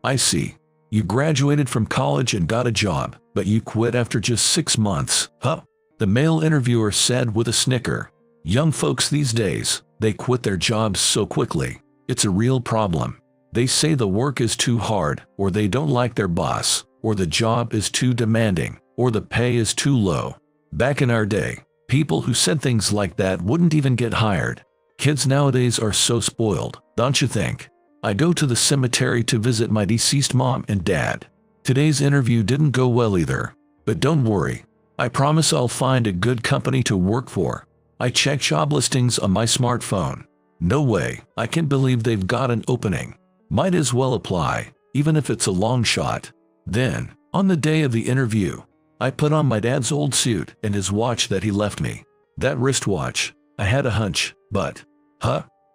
I see. You graduated from college and got a job, but you quit after just 6 months, huh? The male interviewer said with a snicker. Young folks these days, they quit their jobs so quickly. It's a real problem. They say the work is too hard, or they don't like their boss, or the job is too demanding, or the pay is too low. Back in our day, people who said things like that wouldn't even get hired. Kids nowadays are so spoiled, don't you think? I go to the cemetery to visit my deceased mom and dad. Today's interview didn't go well either. But don't worry. I promise I'll find a good company to work for. I check job listings on my smartphone. No way, I can't believe they've got an opening. Might as well apply, even if it's a long shot. Then, on the day of the interview, I put on my dad's old suit and his watch that he left me. That wristwatch, I had a hunch, but,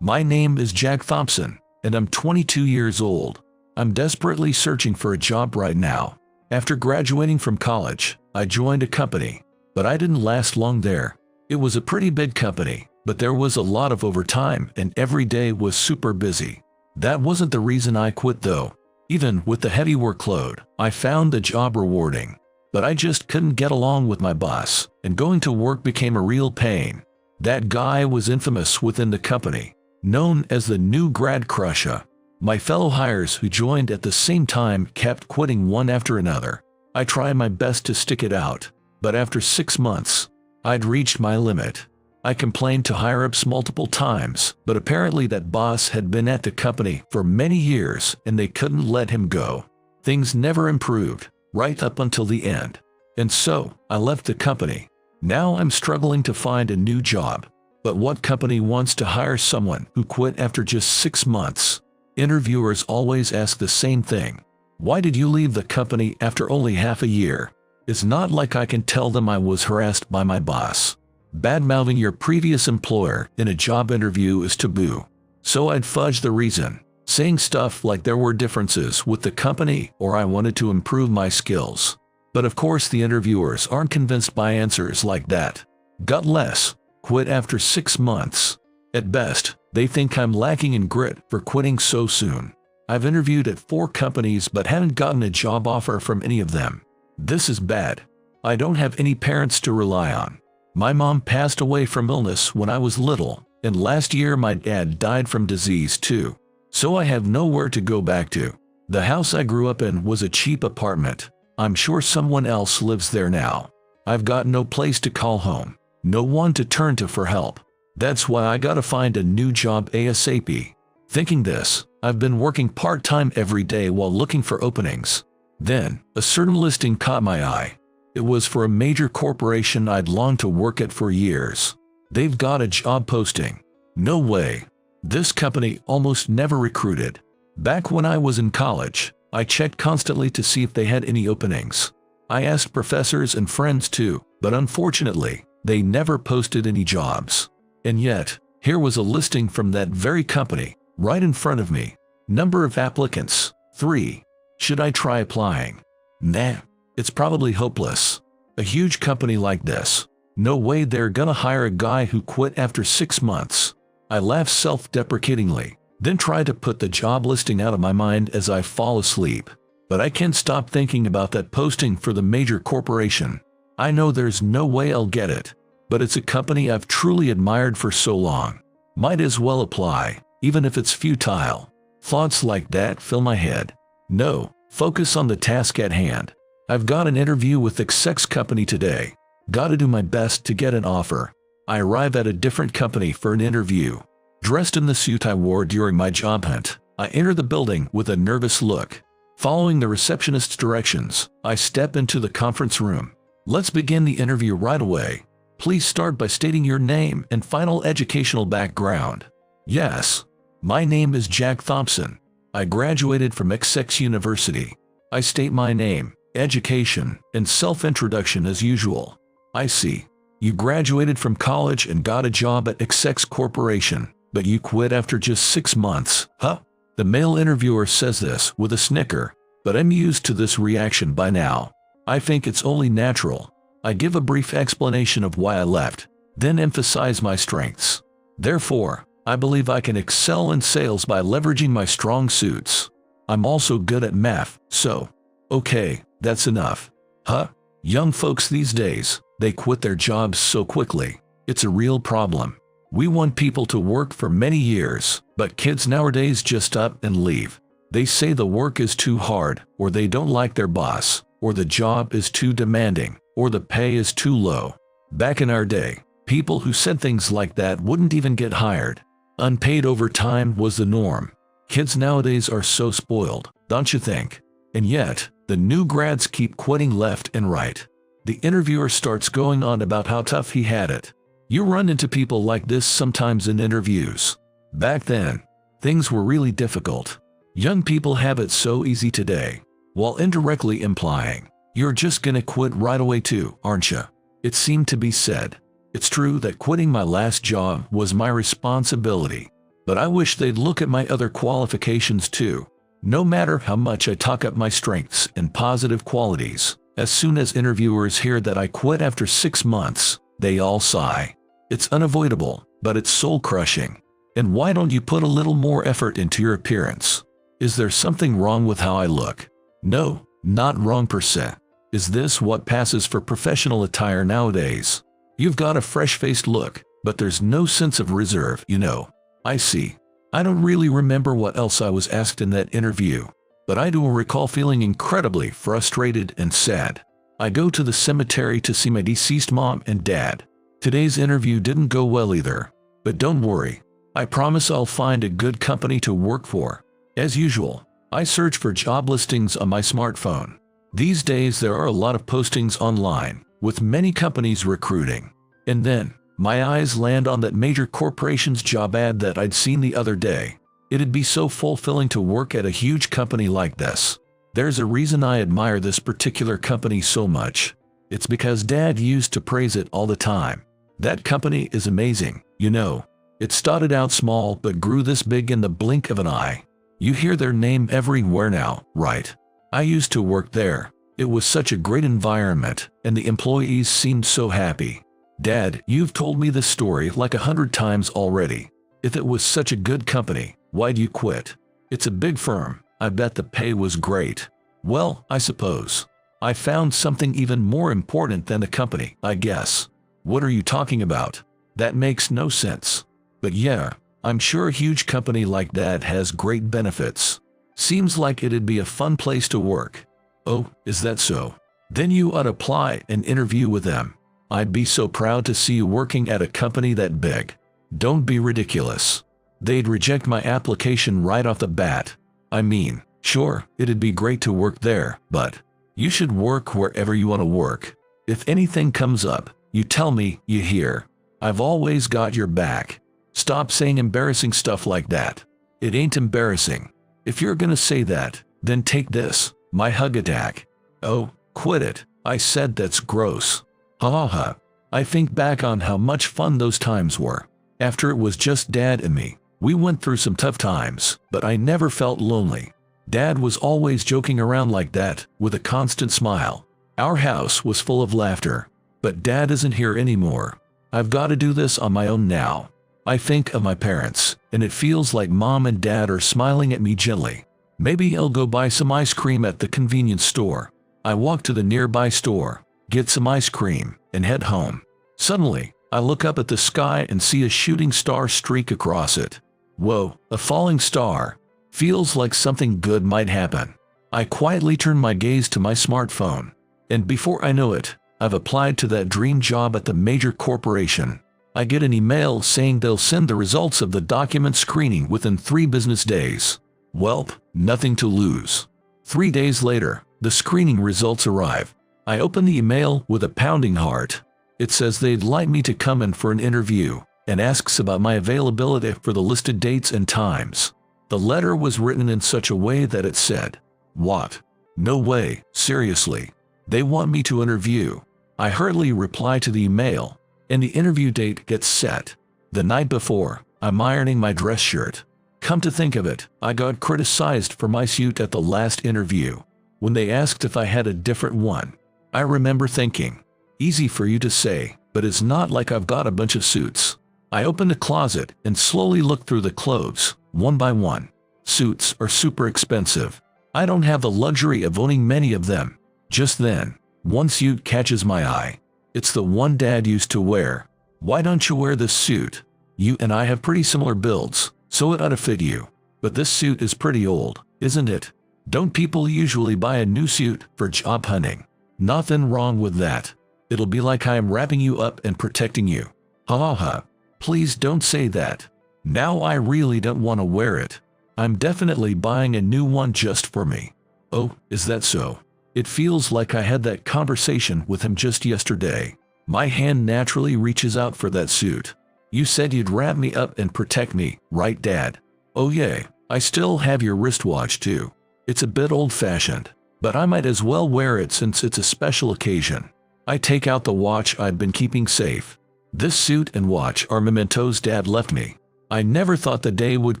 my name is Jack Thompson, and I'm 22 years old. I'm desperately searching for a job right now. After graduating from college, I joined a company, but I didn't last long there. It was a pretty big company, but there was a lot of overtime and every day was super busy. That wasn't the reason I quit though. Even with the heavy workload, I found the job rewarding. But I just couldn't get along with my boss, and going to work became a real pain. That guy was infamous within the company, known as the new grad crusher. My fellow hires who joined at the same time kept quitting one after another. I tried my best to stick it out, but after 6 months, I'd reached my limit. I complained to higher-ups multiple times, but apparently that boss had been at the company for many years and they couldn't let him go. Things never improved, right up until the end. And so, I left the company. Now I'm struggling to find a new job. But what company wants to hire someone who quit after just 6 months? Interviewers always ask the same thing. Why did you leave the company after only half a year? It's not like I can tell them I was harassed by my boss. Bad-mouthing your previous employer in a job interview is taboo. So I'd fudge the reason, saying stuff like there were differences with the company or I wanted to improve my skills. But of course the interviewers aren't convinced by answers like that. Gutless, quit after 6 months. At best, they think I'm lacking in grit for quitting so soon. I've interviewed at 4 companies but haven't gotten a job offer from any of them. This is bad. I don't have any parents to rely on. My mom passed away from illness when I was little, and last year my dad died from disease too. So I have nowhere to go back to. The house I grew up in was a cheap apartment. I'm sure someone else lives there now. I've got no place to call home, no one to turn to for help. That's why I gotta find a new job ASAP. Thinking this, I've been working part-time every day while looking for openings. Then, a certain listing caught my eye. It was for a major corporation I'd longed to work at for years. They've got a job posting. No way. This company almost never recruited. Back when I was in college, I checked constantly to see if they had any openings. I asked professors and friends too, but unfortunately, they never posted any jobs. And yet, here was a listing from that very company, right in front of me. Number of applicants, 3. Should I try applying? Nah, it's probably hopeless. A huge company like this, no way they're gonna hire a guy who quit after 6 months. I laugh self-deprecatingly, then try to put the job listing out of my mind as I fall asleep. But I can't stop thinking about that posting for the major corporation. I know there's no way I'll get it, but it's a company I've truly admired for so long. Might as well apply, even if it's futile. Thoughts like that fill my head. No, focus on the task at hand. I've got an interview with Exec's company today. Gotta do my best to get an offer. I arrive at a different company for an interview. Dressed in the suit I wore during my job hunt, I enter the building with a nervous look. Following the receptionist's directions, I step into the conference room. Let's begin the interview right away. Please start by stating your name and final educational background. Yes. My name is Jack Thompson. I graduated from Essex University. I state my name, education, and self-introduction as usual. I see. You graduated from college and got a job at Essex Corporation, but you quit after just 6 months, huh? The male interviewer says this with a snicker, but I'm used to this reaction by now. I think it's only natural. I give a brief explanation of why I left, then emphasize my strengths. Therefore, I believe I can excel in sales by leveraging my strong suits. I'm also good at math, so. Okay, that's enough. Huh? Young folks these days, they quit their jobs so quickly. It's a real problem. We want people to work for many years, but kids nowadays just up and leave. They say the work is too hard, or they don't like their boss, or the job is too demanding, or the pay is too low. Back in our day, people who said things like that wouldn't even get hired. Unpaid overtime was the norm. Kids nowadays are so spoiled, don't you think? And yet, the new grads keep quitting left and right. The interviewer starts going on about how tough he had it. You run into people like this sometimes in interviews. Back then, things were really difficult. Young people have it so easy today, while indirectly implying, you're just gonna quit right away too, aren't you? It seemed to be said. It's true that quitting my last job was my responsibility, but I wish they'd look at my other qualifications too. No matter how much I talk up my strengths and positive qualities, as soon as interviewers hear that I quit after 6 months, they all sigh. It's unavoidable, but it's soul-crushing. And why don't you put a little more effort into your appearance? Is there something wrong with how I look? No, not wrong per se. Is this what passes for professional attire nowadays? You've got a fresh-faced look, but there's no sense of reserve, you know. I see. I don't really remember what else I was asked in that interview, but I do recall feeling incredibly frustrated and sad. I go to the cemetery to see my deceased mom and dad. Today's interview didn't go well either, but don't worry. I promise I'll find a good company to work for. As usual, I search for job listings on my smartphone. These days there are a lot of postings online, with many companies recruiting. And then, my eyes land on that major corporation's job ad that I'd seen the other day. It'd be so fulfilling to work at a huge company like this. There's a reason I admire this particular company so much. It's because Dad used to praise it all the time. That company is amazing, you know. It started out small but grew this big in the blink of an eye. You hear their name everywhere now, right? I used to work there. It was such a great environment, and the employees seemed so happy. Dad, you've told me this story like 100 times already. If it was such a good company, why'd you quit? It's a big firm. I bet the pay was great. Well, I suppose. I found something even more important than the company, I guess. What are you talking about? That makes no sense. But yeah, I'm sure a huge company like that has great benefits. Seems like it'd be a fun place to work. Oh, is that so? Then you ought to apply and interview with them. I'd be so proud to see you working at a company that big. Don't be ridiculous. They'd reject my application right off the bat. I mean, sure, it'd be great to work there, but you should work wherever you want to work. If anything comes up, you tell me, you hear. I've always got your back. Stop saying embarrassing stuff like that. It ain't embarrassing. If you're gonna say that, then take this, my hug attack. Oh, quit it. I said that's gross. Ha ha ha. I think back on how much fun those times were. After it was just Dad and me, we went through some tough times, but I never felt lonely. Dad was always joking around like that, with a constant smile. Our house was full of laughter. But Dad isn't here anymore. I've got to do this on my own now. I think of my parents, and it feels like Mom and Dad are smiling at me gently. Maybe I'll go buy some ice cream at the convenience store. I walk to the nearby store, get some ice cream, and head home. Suddenly, I look up at the sky and see a shooting star streak across it. Whoa, a falling star. Feels like something good might happen. I quietly turn my gaze to my smartphone, and before I know it, I've applied to that dream job at the major corporation. I get an email saying they'll send the results of the document screening within 3 business days. Welp, nothing to lose. 3 days later, the screening results arrive. I open the email with a pounding heart. It says they'd like me to come in for an interview, and asks about my availability for the listed dates and times. The letter was written in such a way that it said, "What? No way, seriously. They want me to interview." I hurriedly reply to the email, and the interview date gets set. The night before, I'm ironing my dress shirt. Come to think of it, I got criticized for my suit at the last interview. When they asked if I had a different one, I remember thinking, easy for you to say, but it's not like I've got a bunch of suits. I opened the closet and slowly looked through the clothes, one by one. Suits are super expensive. I don't have the luxury of owning many of them. Just then, one suit catches my eye. It's the one Dad used to wear. Why don't you wear this suit? You and I have pretty similar builds, so it ought to fit you. But this suit is pretty old, isn't it? Don't people usually buy a new suit for job hunting? Nothing wrong with that. It'll be like I am wrapping you up and protecting you. Ha ha ha. Please don't say that. Now I really don't want to wear it. I'm definitely buying a new one just for me. Oh, is that so? It feels like I had that conversation with him just yesterday. My hand naturally reaches out for that suit. You said you'd wrap me up and protect me, right, Dad? Oh yeah, I still have your wristwatch too. It's a bit old-fashioned, but I might as well wear it since it's a special occasion. I take out the watch I've been keeping safe. This suit and watch are mementos Dad left me. I never thought the day would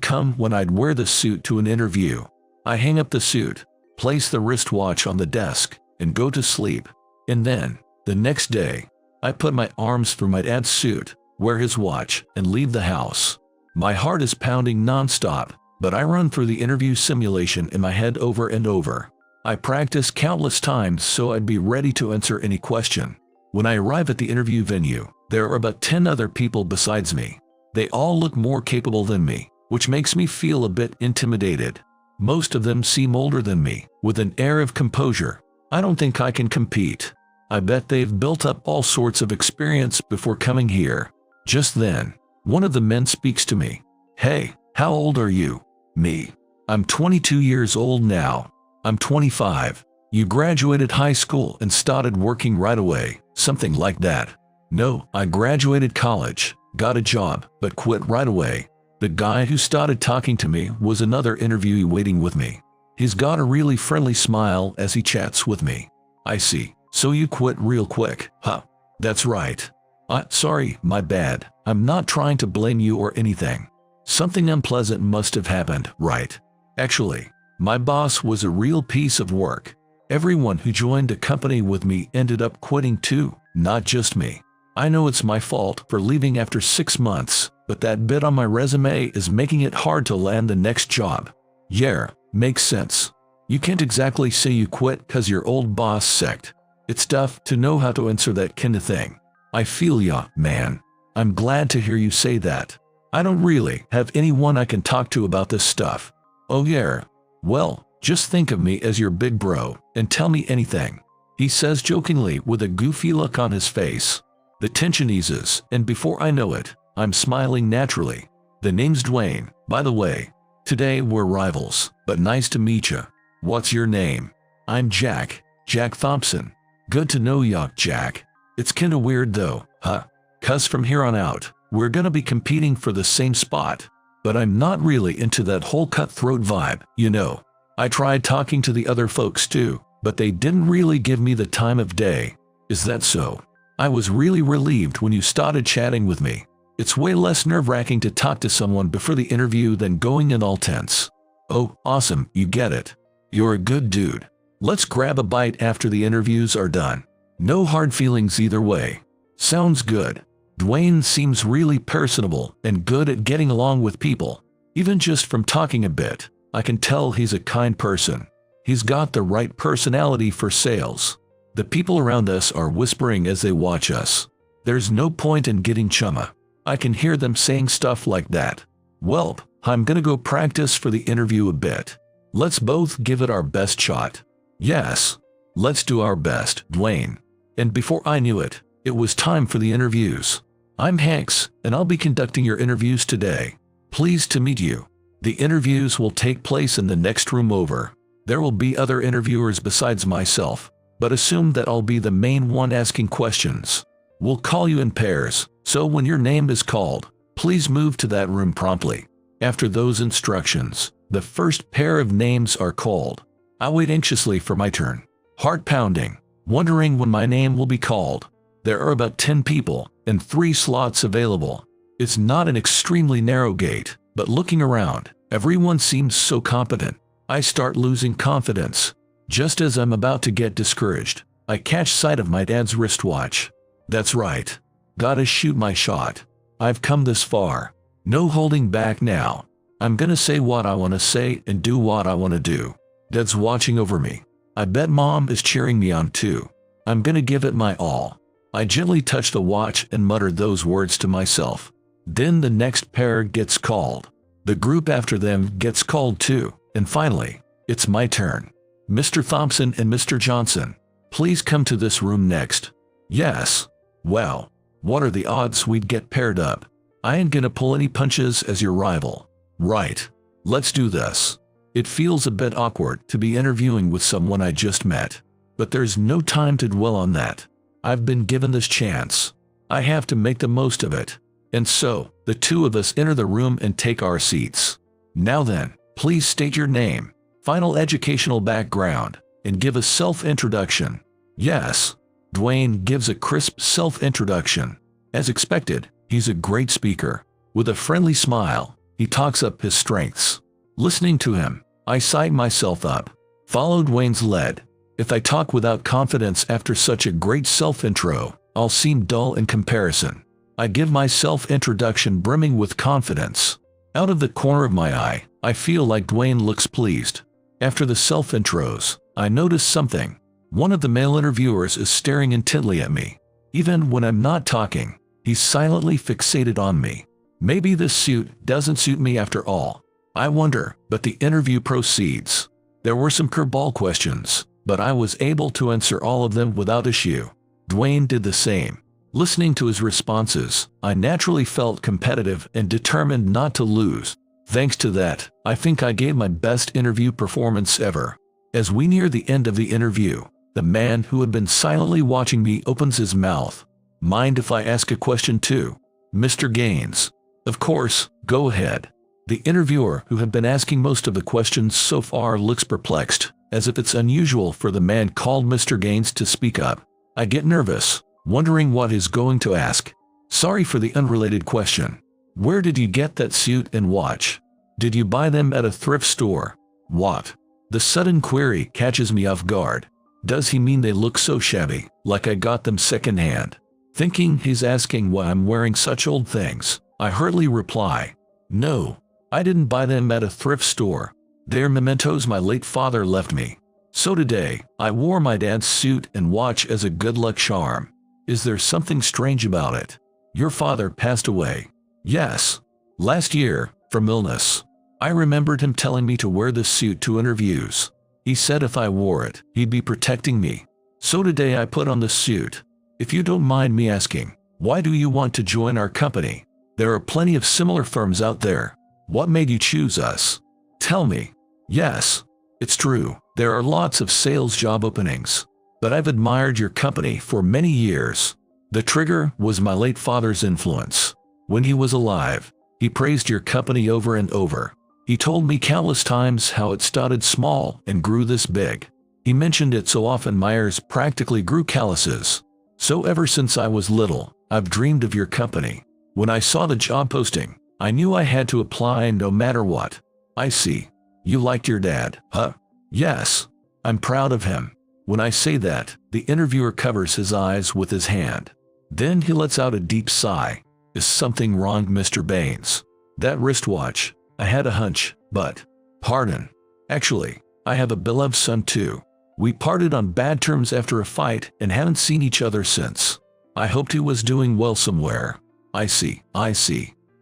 come when I'd wear the suit to an interview. I hang up the suit, place the wristwatch on the desk, and go to sleep. And then, the next day, I put my arms through my dad's suit, wear his watch, and leave the house. My heart is pounding non-stop, but I run through the interview simulation in my head over and over. I practice countless times so I'd be ready to answer any question. When I arrive at the interview venue, there are about 10 other people besides me. They all look more capable than me, which makes me feel a bit intimidated. Most of them seem older than me, with an air of composure. I don't think I can compete. I bet they've built up all sorts of experience before coming here. Just then, one of the men speaks to me. Hey, how old are you? Me. I'm 22 years old now. I'm 25. You graduated high school and started working right away, something like that. No, I graduated college, got a job, but quit right away. The guy who started talking to me was another interviewee waiting with me. He's got a really friendly smile as he chats with me. I see. So you quit real quick, huh? That's right. Sorry, my bad. I'm not trying to blame you or anything. Something unpleasant must have happened, right? Actually, my boss was a real piece of work. Everyone who joined a company with me ended up quitting too, not just me. I know it's my fault for leaving after 6 months, but that bit on my resume is making it hard to land the next job. Yeah, makes sense. You can't exactly say you quit cause your old boss sucked. It's tough to know how to answer that kind of thing. I feel ya, man. I'm glad to hear you say that. I don't really have anyone I can talk to about this stuff. Oh yeah? Well, just think of me as your big bro and tell me anything. He says jokingly with a goofy look on his face. The tension eases, and before I know it, I'm smiling naturally. The name's Dwayne, by the way. Today we're rivals, but nice to meet ya. What's your name? I'm Jack Thompson. Good to know ya, Jack. It's kinda weird though, huh? Cause from here on out, we're gonna be competing for the same spot. But I'm not really into that whole cutthroat vibe, you know. I tried talking to the other folks too, but they didn't really give me the time of day. Is that so? I was really relieved when you started chatting with me. It's way less nerve-wracking to talk to someone before the interview than going in all tense. Oh, awesome, you get it. You're a good dude. Let's grab a bite after the interviews are done. No hard feelings either way. Sounds good. Dwayne seems really personable and good at getting along with people. Even just from talking a bit, I can tell he's a kind person. He's got the right personality for sales. The people around us are whispering as they watch us. There's no point in getting chumma. I can hear them saying stuff like that. Well, I'm gonna go practice for the interview a bit. Let's both give it our best shot. Yes, let's do our best, Dwayne. And before I knew it, it was time for the interviews. I'm Hanks, and I'll be conducting your interviews today. Pleased to meet you. The interviews will take place in the next room over. There will be other interviewers besides myself, but assume that I'll be the main one asking questions. We'll call you in pairs, so when your name is called, please move to that room promptly. After those instructions, the first pair of names are called. I wait anxiously for my turn, heart pounding, wondering when my name will be called. There are about 10 people and 3 slots available. It's not an extremely narrow gate, but looking around, everyone seems so competent. I start losing confidence. Just as I'm about to get discouraged, I catch sight of my dad's wristwatch. That's right. Gotta shoot my shot. I've come this far. No holding back now. I'm gonna say what I want to say and do what I want to do. Dad's watching over me. I bet Mom is cheering me on too. I'm gonna give it my all. I gently touch the watch and mutter those words to myself. Then the next pair gets called. The group after them gets called too. And finally, it's my turn. Mr. Thompson and Mr. Johnson, please come to this room next. Yes. Well, what are the odds we'd get paired up? I ain't gonna pull any punches as your rival. Right. Let's do this. It feels a bit awkward to be interviewing with someone I just met. But there's no time to dwell on that. I've been given this chance. I have to make the most of it. And so, the two of us enter the room and take our seats. Now then, please state your name, final educational background, and give a self-introduction. Yes. Dwayne gives a crisp self-introduction. As expected, he's a great speaker. With a friendly smile, he talks up his strengths. Listening to him, I psych myself up. Follow Dwayne's lead. If I talk without confidence after such a great self-intro, I'll seem dull in comparison. I give my self-introduction brimming with confidence. Out of the corner of my eye, I feel like Dwayne looks pleased. After the self-intros, I notice something. One of the male interviewers is staring intently at me. Even when I'm not talking, he's silently fixated on me. Maybe this suit doesn't suit me after all. I wonder, but the interview proceeds. There were some curveball questions, but I was able to answer all of them without issue. Dwayne did the same. Listening to his responses, I naturally felt competitive and determined not to lose. Thanks to that, I think I gave my best interview performance ever. As we near the end of the interview, the man who had been silently watching me opens his mouth. Mind if I ask a question too? Mr. Gaines. Of course, go ahead. The interviewer who had been asking most of the questions so far looks perplexed, as if it's unusual for the man called Mr. Gaines to speak up. I get nervous, wondering what he's going to ask. Sorry for the unrelated question. Where did you get that suit and watch? Did you buy them at a thrift store? What? The sudden query catches me off guard. Does he mean they look so shabby, like I got them secondhand? Thinking he's asking why I'm wearing such old things, I hurriedly reply, no, I didn't buy them at a thrift store. They're mementos my late father left me. So today, I wore my dad's suit and watch as a good luck charm. Is there something strange about it? Your father passed away. Yes. Last year, from illness. I remembered him telling me to wear this suit to interviews. He said if I wore it, he'd be protecting me. So today I put on this suit. If you don't mind me asking, why do you want to join our company? There are plenty of similar firms out there. What made you choose us? Tell me. Yes, it's true. There are lots of sales job openings. But I've admired your company for many years. The trigger was my late father's influence. When he was alive, he praised your company over and over. He told me countless times how it started small and grew this big. He mentioned it so often my ears practically grew calluses. So ever since I was little, I've dreamed of your company. When I saw the job posting, I knew I had to apply no matter what. I see. You liked your dad, huh? Yes. I'm proud of him. When I say that, the interviewer covers his eyes with his hand. Then he lets out a deep sigh. Is something wrong, Mr. Baines? That wristwatch. I had a hunch, but... Pardon. Actually, I have a beloved son too. We parted on bad terms after a fight and haven't seen each other since. I hoped he was doing well somewhere. I see.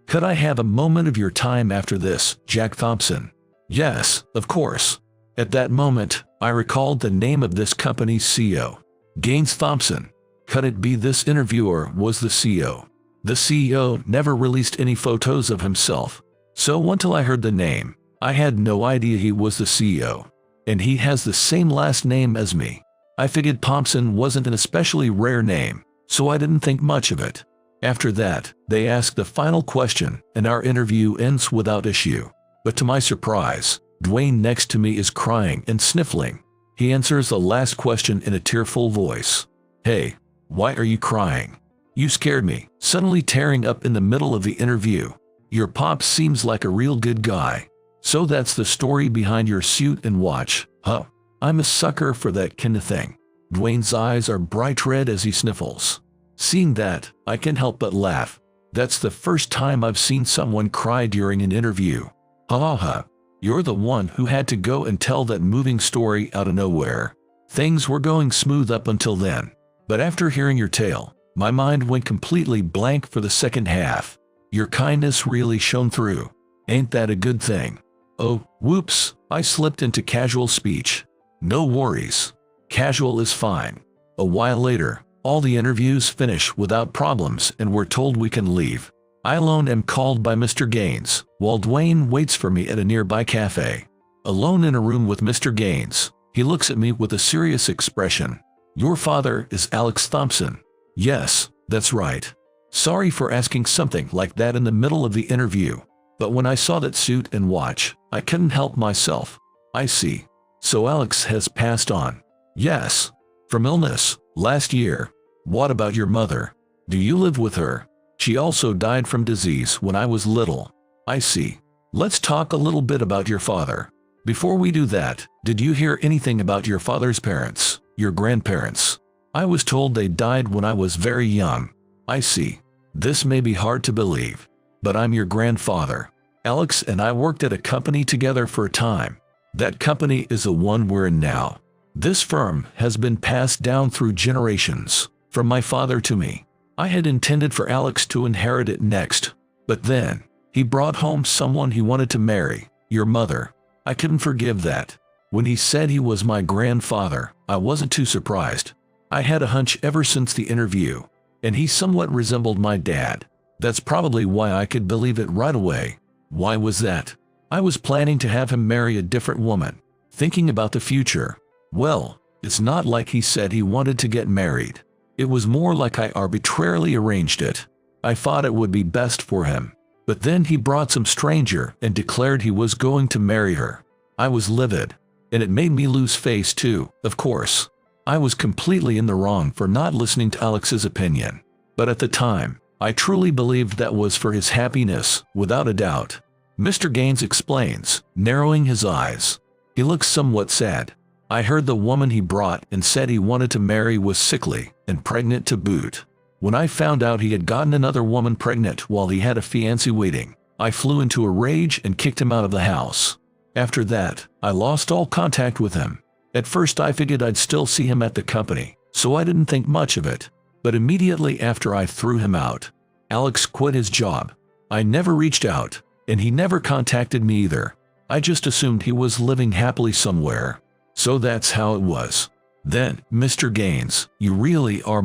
Could I have a moment of your time after this, Jack Thompson? Yes, of course. At that moment, I recalled the name of this company's CEO. Gaines Thompson. Could it be this interviewer was the CEO? The CEO never released any photos of himself. So until I heard the name, I had no idea he was the CEO. And he has the same last name as me. I figured Thompson wasn't an especially rare name, so I didn't think much of it. After that, they ask the final question, and our interview ends without issue. But to my surprise, Dwayne next to me is crying and sniffling. He answers the last question in a tearful voice. Hey, why are you crying? You scared me, suddenly tearing up in the middle of the interview. Your pop seems like a real good guy. So that's the story behind your suit and watch, huh? I'm a sucker for that kind of thing. Dwayne's eyes are bright red as he sniffles. Seeing that, I can't help but laugh. That's the first time I've seen someone cry during an interview. Ha ha ha. You're the one who had to go and tell that moving story out of nowhere. Things were going smooth up until then. But after hearing your tale, my mind went completely blank for the second half. Your kindness really shone through. Ain't that a good thing? Oh, whoops, I slipped into casual speech. No worries. Casual is fine. A while later, all the interviews finish without problems and we're told we can leave. I alone am called by Mr. Gaines, while Dwayne waits for me at a nearby cafe. Alone in a room with Mr. Gaines, he looks at me with a serious expression. Your father is Alex Thompson. Yes, that's right. Sorry for asking something like that in the middle of the interview, but when I saw that suit and watch, I couldn't help myself. I see. So Alex has passed on. Yes. From illness, last year. What about your mother? Do you live with her? She also died from disease when I was little. I see. Let's talk a little bit about your father. Before we do that, did you hear anything about your father's parents, your grandparents? I was told they died when I was very young. I see. This may be hard to believe, but I'm your grandfather. Alex and I worked at a company together for a time. That company is the one we're in now. This firm has been passed down through generations, from my father to me. I had intended for Alex to inherit it next, but then, he brought home someone he wanted to marry, your mother. I couldn't forgive that. When he said he was my grandfather, I wasn't too surprised. I had a hunch ever since the interview, and he somewhat resembled my dad. That's probably why I could believe it right away. Why was that? I was planning to have him marry a different woman, thinking about the future. Well, it's not like he said he wanted to get married. It was more like I arbitrarily arranged it. I thought it would be best for him. But then he brought some stranger and declared he was going to marry her. I was livid, and it made me lose face too, of course. I was completely in the wrong for not listening to Alex's opinion. But at the time, I truly believed that was for his happiness, without a doubt. Mr. Gaines explains, narrowing his eyes. He looks somewhat sad. I heard the woman he brought and said he wanted to marry was sickly and pregnant to boot. When I found out he had gotten another woman pregnant while he had a fiancée waiting, I flew into a rage and kicked him out of the house. After that, I lost all contact with him. At first I figured I'd still see him at the company, so I didn't think much of it. But immediately after I threw him out, Alex quit his job. I never reached out, and he never contacted me either. I just assumed he was living happily somewhere. So that's how it was. Then, Mr. Gaines, you really are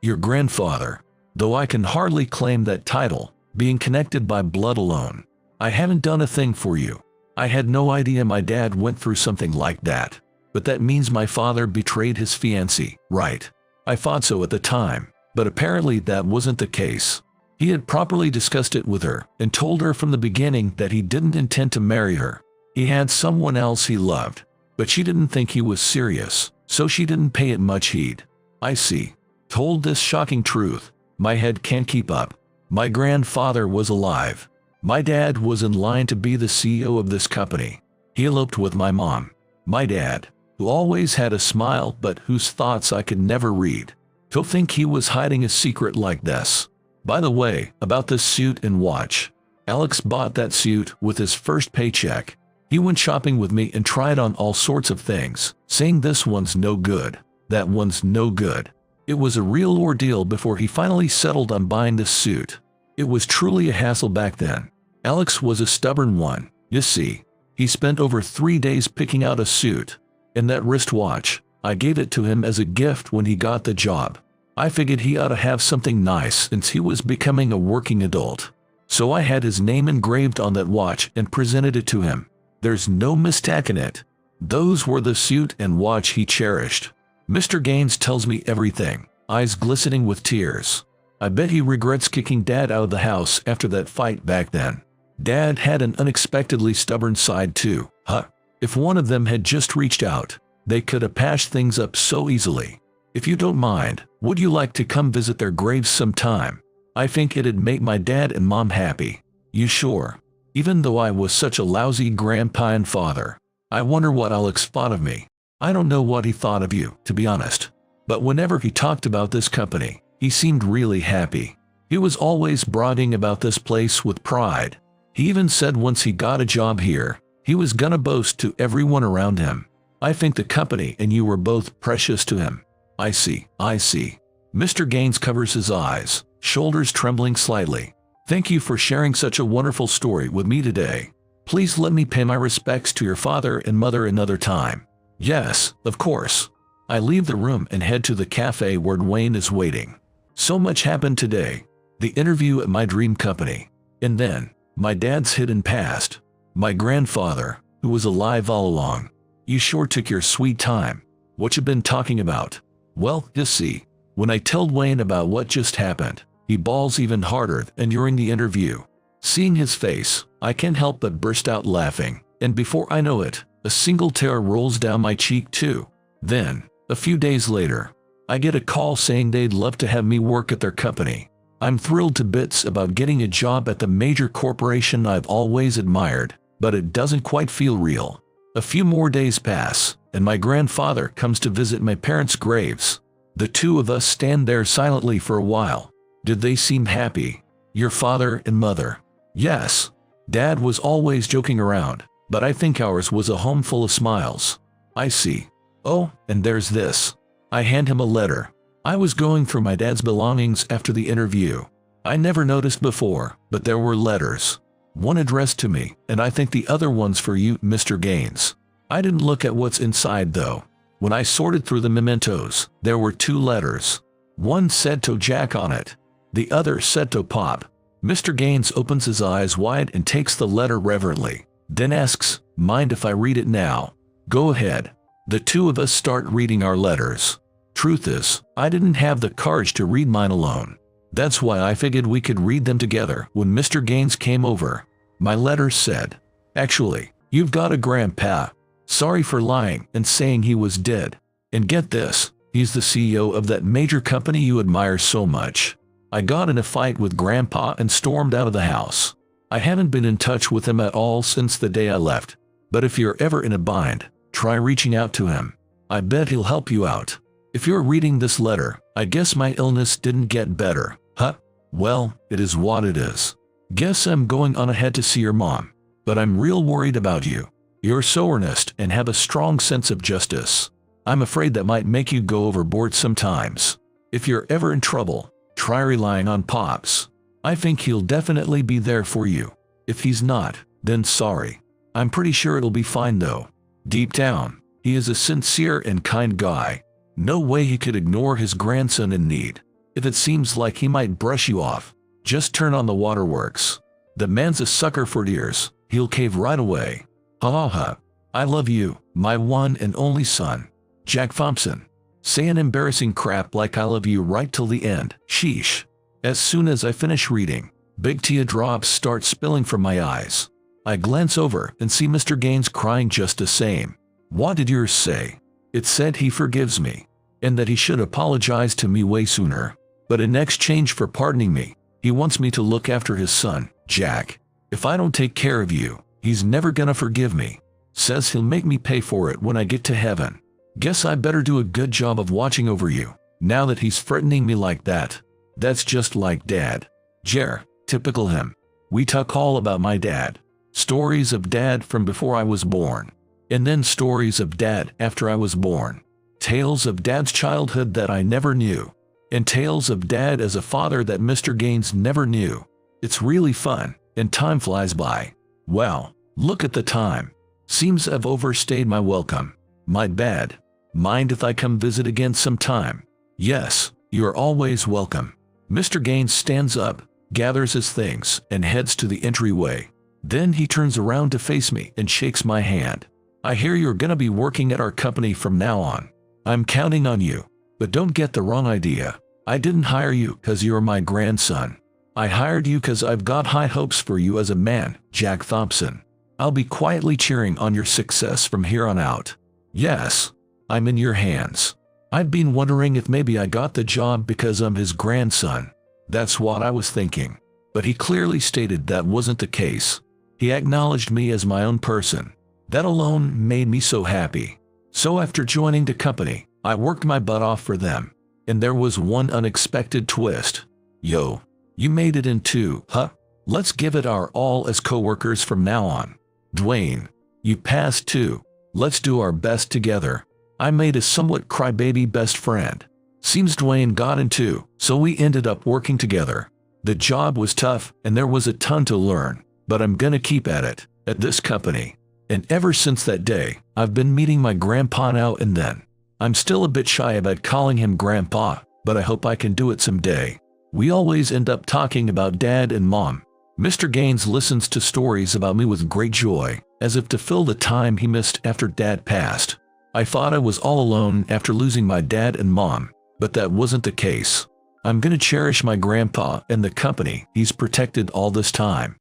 your grandfather, though I can hardly claim that title, being connected by blood alone. I haven't done a thing for you. I had no idea my dad went through something like that. But that means my father betrayed his fiancée, right? I thought so at the time, but apparently that wasn't the case. He had properly discussed it with her and told her from the beginning that he didn't intend to marry her. He had someone else he loved, but she didn't think he was serious, so she didn't pay it much heed. I see. Told this shocking truth, my head can't keep up. My grandfather was alive. My dad was in line to be the CEO of this company. He eloped with my mom. My dad, who always had a smile but whose thoughts I could never read. To think he was hiding a secret like this. By the way, about this suit and watch. Alex bought that suit with his first paycheck. He went shopping with me and tried on all sorts of things, saying this one's no good, that one's no good. It was a real ordeal before he finally settled on buying this suit. It was truly a hassle back then. Alex was a stubborn one, you see. He spent over 3 days picking out a suit. And that wristwatch, I gave it to him as a gift when he got the job. I figured he ought to have something nice since he was becoming a working adult. So I had his name engraved on that watch and presented it to him. There's no mistaking it. Those were the suit and watch he cherished. Mr. Gaines tells me everything, eyes glistening with tears. I bet he regrets kicking Dad out of the house after that fight back then. Dad had an unexpectedly stubborn side too, huh? If one of them had just reached out, they could have patched things up so easily. If you don't mind, would you like to come visit their graves sometime? I think it'd make my dad and mom happy. You sure? Even though I was such a lousy grandpa and father, I wonder what Alex thought of me. I don't know what he thought of you, to be honest. But whenever he talked about this company, he seemed really happy. He was always bragging about this place with pride. He even said once he got a job here, he was gonna boast to everyone around him. I think the company and you were both precious to him. I see, I see. Mr. Gaines covers his eyes, shoulders trembling slightly. Thank you for sharing such a wonderful story with me today. Please let me pay my respects to your father and mother another time. Yes, of course. I leave the room and head to the cafe where Wayne is waiting. So much happened today. The interview at my dream company. And then, my dad's hidden past. My grandfather, who was alive all along. You sure took your sweet time. What you been talking about? Well, you see, when I told Wayne about what just happened, he bawls even harder than during the interview. Seeing his face, I can't help but burst out laughing, and before I know it, a single tear rolls down my cheek too. Then, a few days later, I get a call saying they'd love to have me work at their company. I'm thrilled to bits about getting a job at the major corporation I've always admired, but it doesn't quite feel real. A few more days pass, and my grandfather comes to visit my parents' graves. The two of us stand there silently for a while. Did they seem happy? Your father and mother? Yes. Dad was always joking around, but I think ours was a home full of smiles. I see. Oh, and there's this. I hand him a letter. I was going through my dad's belongings after the interview. I never noticed before, but there were letters. One addressed to me, and I think the other one's for you, Mr. Gaines. I didn't look at what's inside though. When I sorted through the mementos, there were 2 letters. One said to Jack on it. The other said to Pop. Mr. Gaines opens his eyes wide and takes the letter reverently, then asks, "Mind if I read it now?" Go ahead. The two of us start reading our letters. Truth is, I didn't have the courage to read mine alone. That's why I figured we could read them together when Mr. Gaines came over. My letter said, "Actually, you've got a grandpa. Sorry for lying and saying he was dead. And get this, he's the CEO of that major company you admire so much. I got in a fight with Grandpa and stormed out of the house. I haven't been in touch with him at all since the day I left. But if you're ever in a bind, try reaching out to him. I bet he'll help you out. If you're reading this letter, I guess my illness didn't get better, huh? Well, it is what it is. Guess I'm going on ahead to see your mom. But I'm real worried about you. You're so earnest and have a strong sense of justice. I'm afraid that might make you go overboard sometimes. If you're ever in trouble, try relying on Pops. I think he'll definitely be there for you. If he's not, then sorry. I'm pretty sure it'll be fine though. Deep down, he is a sincere and kind guy. No way he could ignore his grandson in need. If it seems like he might brush you off, just turn on the waterworks. The man's a sucker for tears. He'll cave right away. Ha ha ha. I love you, my one and only son. Jack Thompson. Saying embarrassing crap like I love you right till the end. Sheesh. As soon as I finish reading, big teardrops start spilling from my eyes. I glance over and see Mr. Gaines crying just the same. What did yours say? It said he forgives me, and that he should apologize to me way sooner. But in exchange for pardoning me, he wants me to look after his son, Jack. If I don't take care of you, he's never gonna forgive me. Says he'll make me pay for it when I get to heaven. Guess I better do a good job of watching over you, now that he's threatening me like that. That's just like Dad. Jer, typical him. We talk all about my dad. Stories of Dad from before I was born. And then stories of Dad after I was born. Tales of Dad's childhood that I never knew. And tales of Dad as a father that Mr. Gaines never knew. It's really fun, and time flies by. Wow, look at the time. Seems I've overstayed my welcome. My bad. Mind if I come visit again sometime? Yes, you're always welcome. Mr. Gaines stands up, gathers his things, and heads to the entryway. Then he turns around to face me and shakes my hand. I hear you're gonna be working at our company from now on. I'm counting on you, but don't get the wrong idea. I didn't hire you because you're my grandson. I hired you because I've got high hopes for you as a man, Jack Thompson. I'll be quietly cheering on your success from here on out. Yes, I'm in your hands. I've been wondering if maybe I got the job because I'm his grandson. That's what I was thinking. But he clearly stated that wasn't the case. He acknowledged me as my own person. That alone made me so happy. So after joining the company, I worked my butt off for them. And there was one unexpected twist. Yo, you made it in too, huh? Let's give it our all as coworkers from now on. Dwayne, you passed too. Let's do our best together. I made a somewhat crybaby best friend. Seems Dwayne got in too, so we ended up working together. The job was tough and there was a ton to learn, but I'm gonna keep at it, at this company. And ever since that day, I've been meeting my grandpa now and then. I'm still a bit shy about calling him grandpa, but I hope I can do it someday. We always end up talking about dad and mom. Mr. Gaines listens to stories about me with great joy, as if to fill the time he missed after dad passed. I thought I was all alone after losing my dad and mom, but that wasn't the case. I'm gonna cherish my grandpa and the company he's protected all this time.